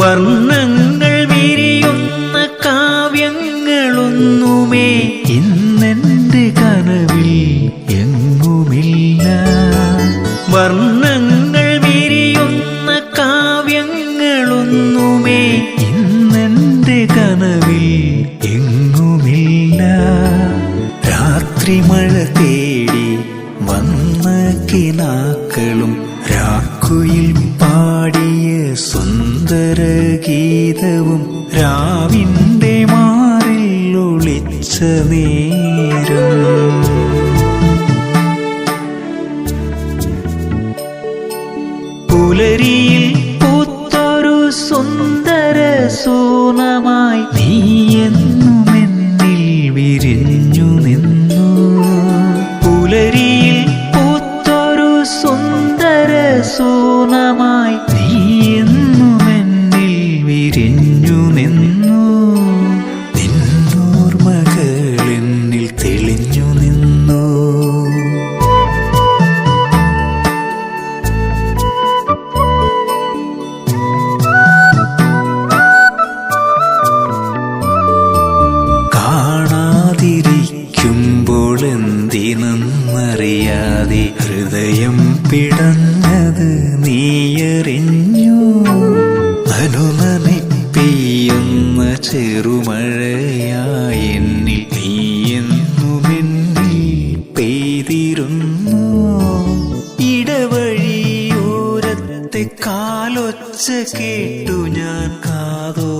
വർണ്ണങ്ങൾ വിരിയുന്ന കാവ്യങ്ങളൊന്നുമേ ഇന്നെന്റെ കനവിൽ എങ്ങുമില്ല. വർണ്ണങ്ങൾ വിരിയുന്ന കാവ്യങ്ങളൊന്നുമേ ഇന്നെന്റെ കനവിൽ എങ്ങുമില്ല. രാത്രി മഴ തേടി വന്ന കിനാക്കളും രാക്കുയിൽ പാടിയ സുന്ദര ഗീതവും രാവിന്റെ മാറിൽ ഒളിച്ച നേരം. പുലരിയിൽ പൂത്തൊരു സുന്ദര സൂനമായി നീ എന്നും എന്നിൽ വിരിഞ്ഞു നിന്നു. പുലരിയിൽ പൂത്തൊരു സുന്ദര സൂനമായി നീ എന്നും എന്നിൽ വിരിഞ്ഞു നിന്നു. നിന്നോർമകൾ എന്നിൽ തെളിഞ്ഞു നിന്നു. കാണാതിരിക്കുമ്പോൾ എന്തിനെന്നറിയാതെ ഹൃദയം പിടഞ്ഞത് നീയറിഞ്ഞു. അനുനനിപ്പെയ്യുന്ന ചെറുമഴയായി എന്നിൽ നീ എന്നുമെന്നിൽ പെയ്തിരുന്നു. ഇടവഴിയോരത്തെ കാലൊച്ച കേട്ടു ഞാൻ കാതോ